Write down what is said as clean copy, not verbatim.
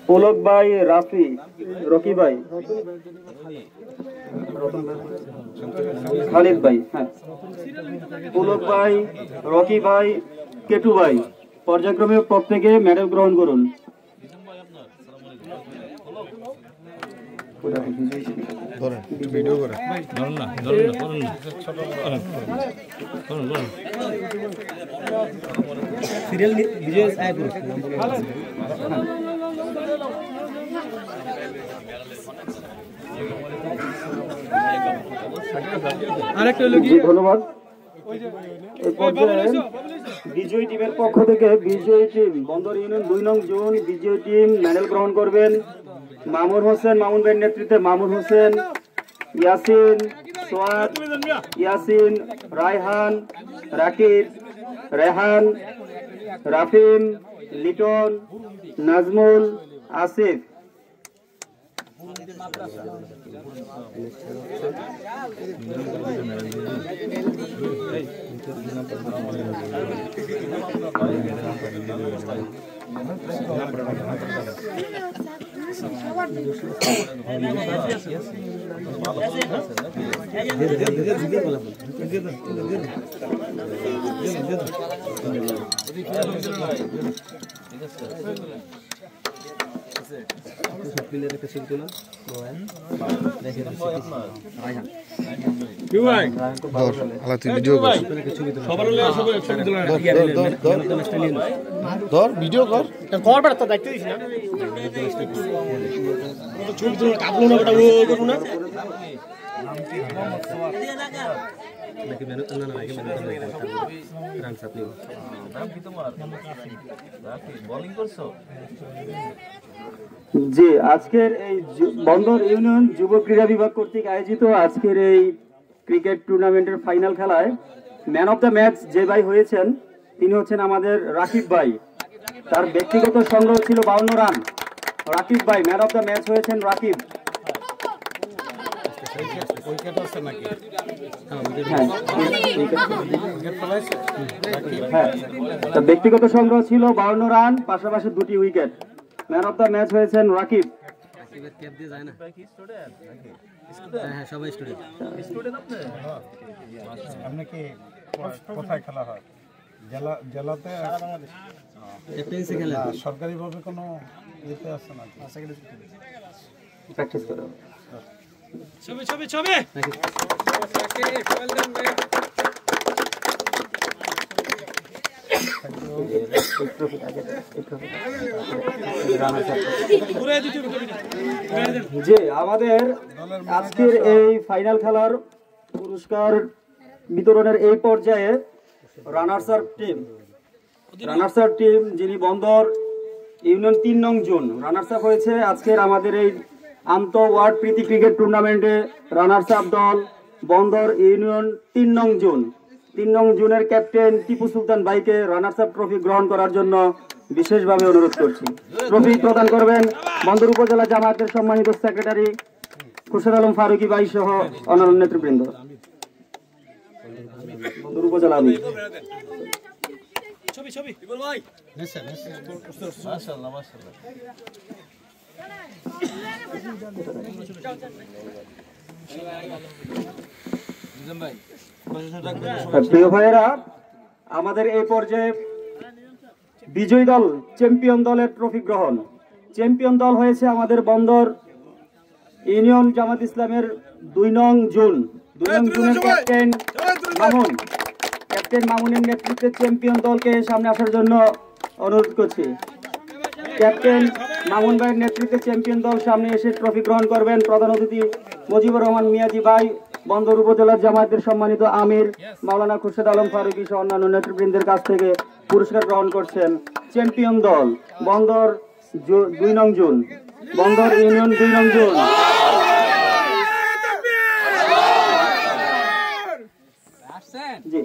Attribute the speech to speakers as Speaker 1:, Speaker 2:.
Speaker 1: পুলক ভাই, রাফি, রকি ভাই, খালিদ ভাই। হ্যাঁ, পুলক ভাই, রকি ভাই, কেটু ভাই পর্যায়ক্রমে প্রত্যেকে মেডেল গ্রহণ করুন। ধন্যবাদ। এই পর্যায়ে বিজয়ী টিমের পক্ষ থেকে বিজয়ী টিম বন্দর ইউনিয়ন 2 নং জোন বিজয়ী টিম মেডেল গ্রহণ করবেন। মামুন হোসেন, মামুন ভাইয়ের নেতৃত্বে মামুন হোসেন, ইয়াসিন, সোয়াদ, ইয়াসিন, রায়হান, রাকিব, রেহান, রাফিম, লিটন, নাজমুল, আসিফ।
Speaker 2: ভিডিও কর দায়িত্ব দিস না ছবি তুলো কাপড় না করবো না
Speaker 1: জি, আজকের এই বন্দর ইউনিয়ন যুব ক্রীড়া বিভাগ কর্তৃক আয়োজিত আজকের এই ক্রিকেট টুর্নামেন্টের ফাইনাল খেলায় ম্যান অফ দ্য ম্যাচ যে ভাই হয়েছেন তিনি হচ্ছেন আমাদের রাকিব ভাই। তার ব্যক্তিগত সংগ্রহ ছিল 52 রান। রাকিব ভাই ম্যান অফ দ্য ম্যাচ হয়েছেন রাকিব। হ্যাঁ, তার ব্যক্তিগত সংগ্রহ ছিল 52 রান, পাশাপাশি 2টি wicket. Man of the match হয়েছেন রাকিব।
Speaker 3: কোথায় খেলা হয়? জেলাতে সরকারি ভাবে কোনো ইয়েতে আছে না?
Speaker 1: প্র্যাকটিস করো। যে আমাদের আজকের এই ফাইনাল খেলার পুরস্কার বিতরণের এই পর্যায়ে রানার্স আপ টিম যিনি বন্দর ইউনিয়ন 3 নং জোন রানার্স আপ হয়েছে আজকের আমাদের এই আন্তঃ ওয়ার্ড প্রীতি ক্রিকেট টুর্নামেন্টে। রানার্স আপ দল বন্দর ইউনিয়ন 3 নং জোন। 3 নং জোনের ক্যাপ্টেন টিপু সুলতান ভাইকে রানার্স আপ ট্রফি গ্রহণ করার জন্য বিশেষভাবে অনুরোধ করছি। ট্রফি প্রদান করবেন বন্দর উপজেলা জামায়াতের সম্মানিত সেক্রেটারি খুরশেদ আলম ফারুকি ভাই সহ অন্যান্য নেতৃবৃন্দ। বন্দর উপজেলা আমির প্রিয় ভাইয়েরা, আমাদের এই পর্যায়ে বিজয়ী দল চ্যাম্পিয়ন দলের ট্রফি গ্রহণ। চ্যাম্পিয়ন দল হয়েছে আমাদের বন্দর ইউনিয়ন জামাত ইসলামের 2 নং জোন। 2 নং জোনের ক্যাপ্টেন মামুনের নেতৃত্বে চ্যাম্পিয়ন দলকে সামনে আসার জন্য অনুরোধ করছি। ক্যাপ্টেন মামুন ভাইয়ের নেতৃত্বে চ্যাম্পিয়ন দল সামনে এসে ট্রফি গ্রহণ করবেন। প্রধান অতিথি মুজিবুর রহমান মিয়াজি ভাই, বন্দর উপজেলার জামায়াতের সম্মানিত আমির মাওলানা খুরশেদ আলম ফারুকি সহ অন্যান্য নেতৃবৃন্দের কাছ থেকে পুরস্কার গ্রহণ করছেন চ্যাম্পিয়ন দল বন্দর 2 নং জোন, বন্দর ইউনিয়ন 2 নং জোন। জি